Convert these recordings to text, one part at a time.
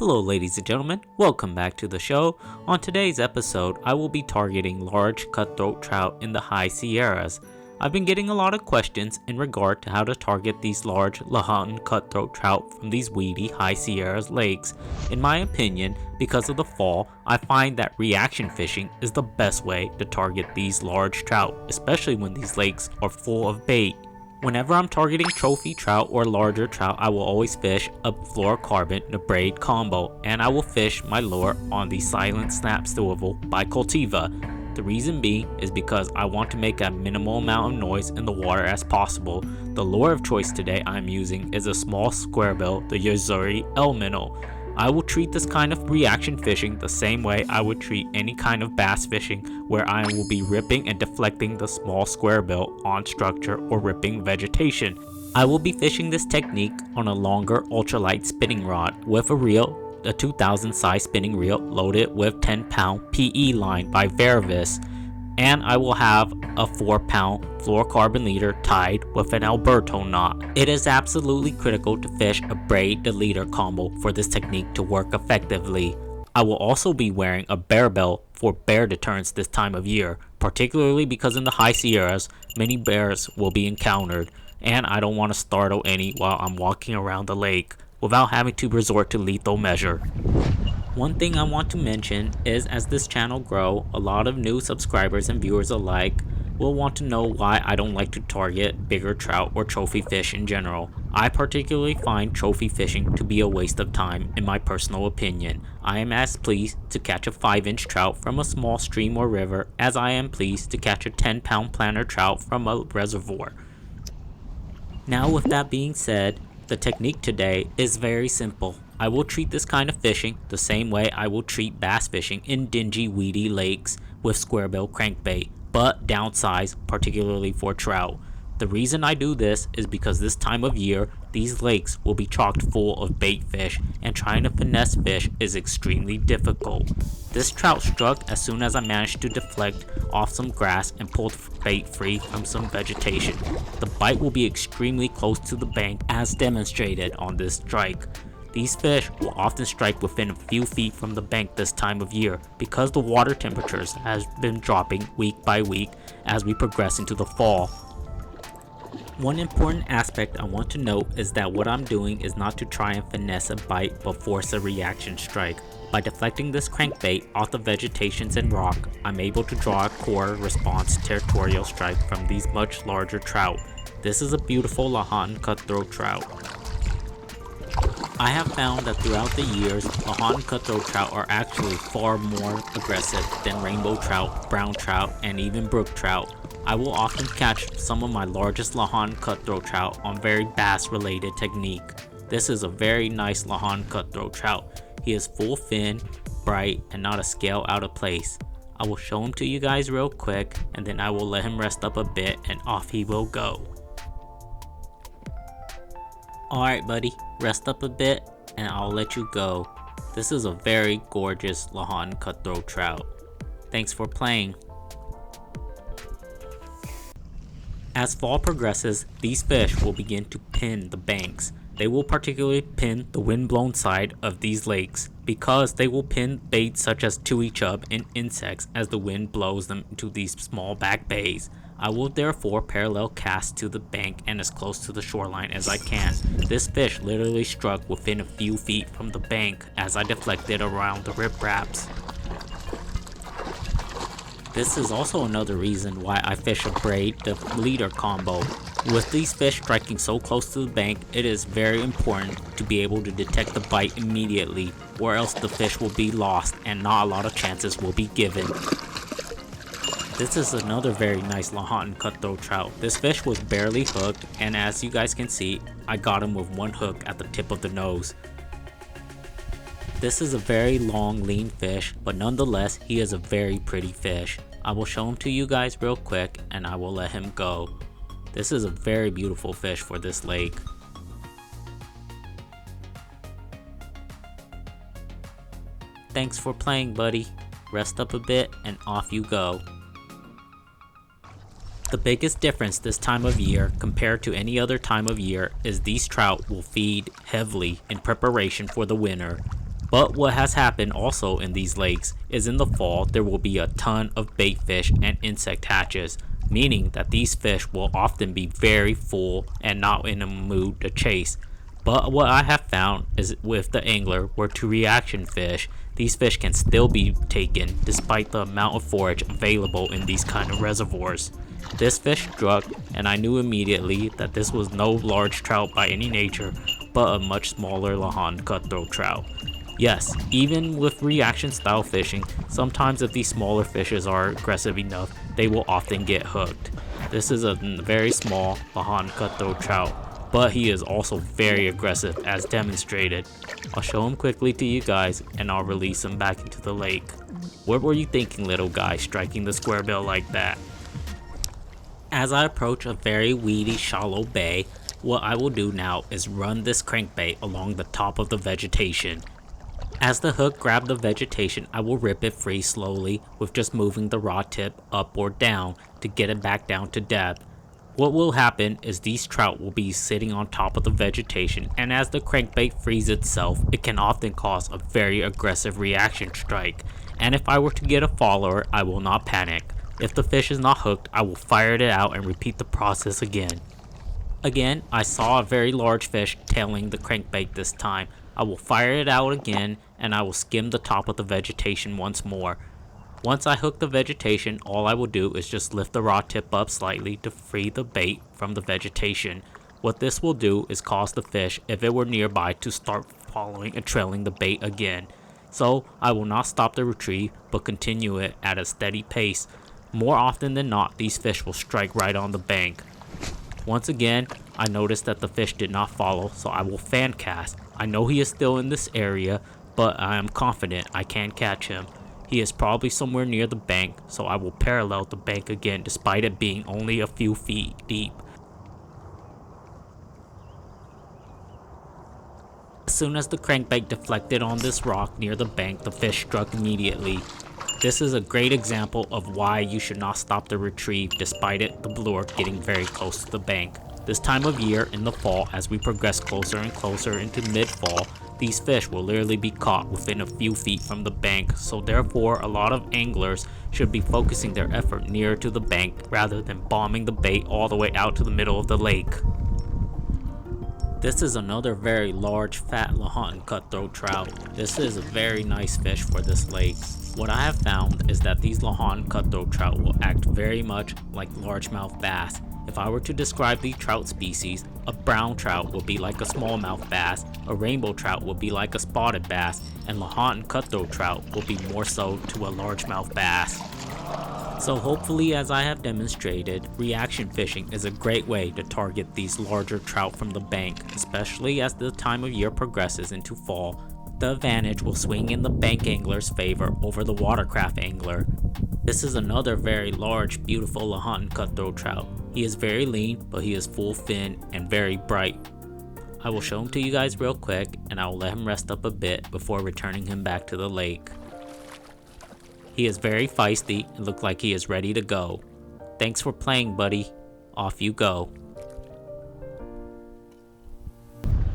Hello ladies and gentlemen, welcome back to the show. On today's episode, I will be targeting large cutthroat trout in the high Sierras. I've been getting a lot of questions in regard to how to target these large Lahontan cutthroat trout from these weedy high Sierras lakes. In my opinion, because of the fall, I find that reaction fishing is the best way to target these large trout, especially when these lakes are full of bait. Whenever I'm targeting trophy trout or larger trout, I will always fish a fluorocarbon to braid combo, and I will fish my lure on the Silent Snap Swivel by Cultiva. The reason being is because I want to make a minimal amount of noise in the water as possible. The lure of choice today I'm using is a small squarebill, the Yuzuri El Minnow. I will treat this kind of reaction fishing the same way I would treat any kind of bass fishing, where I will be ripping and deflecting the small squarebill on structure or ripping vegetation. I will be fishing this technique on a longer ultralight spinning rod with a reel, a 2000 size spinning reel loaded with 10-pound PE line by Verivis, and I will have a 4-pound fluorocarbon leader tied with an Alberto knot. It is absolutely critical to fish a braid to leader combo for this technique to work effectively. I will also be wearing a bear bell for bear deterrence this time of year, particularly because in the high Sierras, many bears will be encountered, and I don't want to startle any while I'm walking around the lake without having to resort to lethal measure. One thing I want to mention is as this channel grows, a lot of new subscribers and viewers alike will want to know why I don't like to target bigger trout or trophy fish in general. I particularly find trophy fishing to be a waste of time in my personal opinion. I am as pleased to catch a 5-inch trout from a small stream or river as I am pleased to catch a 10-pound planter trout from a reservoir. Now with that being said, the technique today is very simple. I will treat this kind of fishing the same way I will treat bass fishing in dingy, weedy lakes with squarebill crankbait, but downsized, particularly for trout. The reason I do this is because this time of year, these lakes will be chocked full of bait fish, and trying to finesse fish is extremely difficult. This trout struck as soon as I managed to deflect off some grass and pull the bait free from some vegetation. The bite will be extremely close to the bank as demonstrated on this strike. These fish will often strike within a few feet from the bank this time of year because the water temperatures has been dropping week by week as we progress into the fall. One important aspect I want to note is that what I'm doing is not to try and finesse a bite but force a reaction strike. By deflecting this crankbait off the vegetations and rock, I'm able to draw a core response territorial strike from these much larger trout. This is a beautiful Lahontan cutthroat trout. I have found that throughout the years, Lahontan cutthroat trout are actually far more aggressive than rainbow trout, brown trout, and even brook trout. I will often catch some of my largest Lahontan cutthroat trout on very bass related technique. This is a very nice Lahontan cutthroat trout. He is full fin, bright, and not a scale out of place. I will show him to you guys real quick, and then I will let him rest up a bit and off he will go. Alright buddy, rest up a bit and I'll let you go. This is a very gorgeous Lahontan cutthroat trout. Thanks for playing. As fall progresses, these fish will begin to pin the banks. They will particularly pin the windblown side of these lakes because they will pin bait such as Tui Chubs and insects as the wind blows them into these small back bays. I will therefore parallel cast to the bank and as close to the shoreline as I can. This fish literally struck within a few feet from the bank as I deflected around the ripraps. This is also another reason why I fish a braid to leader combo. With these fish striking so close to the bank, it is very important to be able to detect the bite immediately, or else the fish will be lost and not a lot of chances will be given. This is another very nice Lahontan cutthroat trout. This fish was barely hooked, and as you guys can see, I got him with one hook at the tip of the nose. This is a very long, lean fish, but nonetheless, he is a very pretty fish. I will show him to you guys real quick, and I will let him go. This is a very beautiful fish for this lake. Thanks for playing, buddy. Rest up a bit, and off you go. The biggest difference this time of year compared to any other time of year is these trout will feed heavily in preparation for the winter. But what has happened also in these lakes is in the fall there will be a ton of bait fish and insect hatches, meaning that these fish will often be very full and not in a mood to chase. But what I have found is with the angler were to reaction fish, these fish can still be taken despite the amount of forage available in these kind of reservoirs. This fish struck, and I knew immediately that this was no large trout by any nature, but a much smaller Lahontan cutthroat trout. Yes, even with reaction style fishing, sometimes if these smaller fishes are aggressive enough, they will often get hooked. This is a very small Lahontan cutthroat trout, but he is also very aggressive as demonstrated. I'll show him quickly to you guys and I'll release him back into the lake. What were you thinking, little guy, striking the square bill like that? As I approach a very weedy, shallow bay, what I will do now is run this crankbait along the top of the vegetation. As the hook grabs the vegetation, I will rip it free slowly with just moving the rod tip up or down to get it back down to depth. What will happen is these trout will be sitting on top of the vegetation, and as the crankbait frees itself, it can often cause a very aggressive reaction strike. And if I were to get a follower, I will not panic. If the fish is not hooked, I will fire it out and repeat the process again. Again, I saw a very large fish tailing the crankbait this time. I will fire it out again and I will skim the top of the vegetation once more. Once I hook the vegetation, all I will do is just lift the rod tip up slightly to free the bait from the vegetation. What this will do is cause the fish, if it were nearby, to start following and trailing the bait again. So I will not stop the retrieve but continue it at a steady pace. More often than not, these fish will strike right on the bank. Once again, I noticed that the fish did not follow, so I will fan cast. I know he is still in this area, but I am confident I can catch him. He is probably somewhere near the bank, so I will parallel the bank again despite it being only a few feet deep. As soon as the crankbait deflected on this rock near the bank, the fish struck immediately. This is a great example of why you should not stop the retrieve despite the lure getting very close to the bank. This time of year in the fall, as we progress closer and closer into mid-fall, these fish will literally be caught within a few feet from the bank, so therefore a lot of anglers should be focusing their effort nearer to the bank rather than bombing the bait all the way out to the middle of the lake. This is another very large fat Lahontan cutthroat trout. This is a very nice fish for this lake. What I have found is that these Lahontan cutthroat trout will act very much like largemouth bass. If I were to describe the trout species, a brown trout will be like a smallmouth bass, a rainbow trout will be like a spotted bass, and Lahontan cutthroat trout will be more so to a largemouth bass. So hopefully, as I have demonstrated, reaction fishing is a great way to target these larger trout from the bank, especially as the time of year progresses into fall. The advantage will swing in the bank angler's favor over the watercraft angler. This is another very large, beautiful Lahontan cutthroat trout. He is very lean, but he is full fin and very bright. I will show him to you guys real quick, and I will let him rest up a bit before returning him back to the lake. He is very feisty and looks like he is ready to go. Thanks for playing, buddy. Off you go.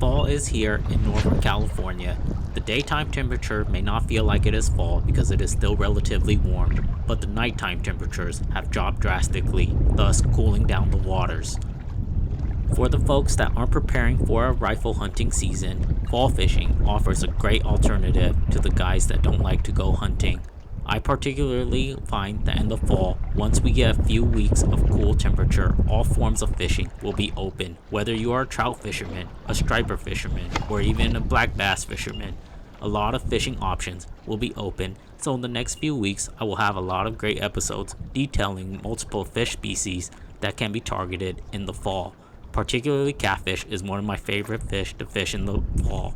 Fall is here in Northern California. The daytime temperature may not feel like it is fall because it is still relatively warm, but the nighttime temperatures have dropped drastically, thus cooling down the waters. For the folks that aren't preparing for a rifle hunting season, fall fishing offers a great alternative to the guys that don't like to go hunting. I particularly find that in the fall, once we get a few weeks of cool temperature, all forms of fishing will be open. Whether you are a trout fisherman, a striper fisherman, or even a black bass fisherman, a lot of fishing options will be open. So in the next few weeks, I will have a lot of great episodes detailing multiple fish species that can be targeted in the fall. Particularly catfish is one of my favorite fish to fish in the fall.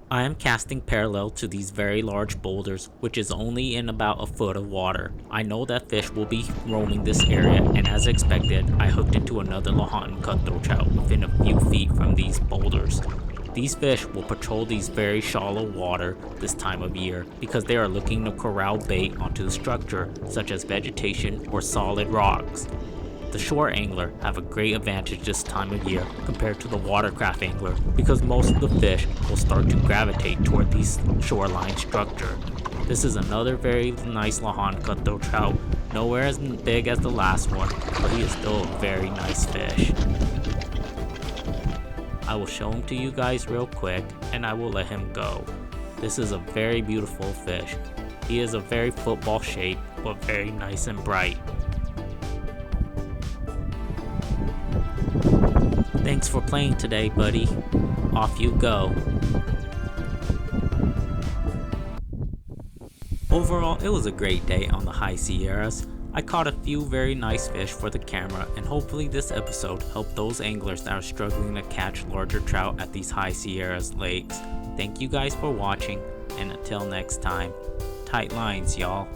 I am casting parallel to these very large boulders, which is only in about a foot of water. I know that fish will be roaming this area, and as expected, I hooked into another Lahontan cutthroat trout within a few feet from these boulders. These fish will patrol these very shallow water this time of year because they are looking to corral bait onto the structure, such as vegetation or solid rocks. The shore angler have a great advantage this time of year compared to the watercraft angler because most of the fish will start to gravitate toward these shoreline structure. This is another very nice Lahontan Cutthroat Trout, nowhere as big as the last one, but he is still a very nice fish. I will show him to you guys real quick and I will let him go. This is a very beautiful fish. He is a very football shape, but very nice and bright. Thanks for playing today, buddy. Off you go. Overall, it was a great day on the High Sierras. I caught a few very nice fish for the camera, and hopefully this episode helped those anglers that are struggling to catch larger trout at these High Sierras lakes. Thank you guys for watching, and until next time, tight lines, y'all.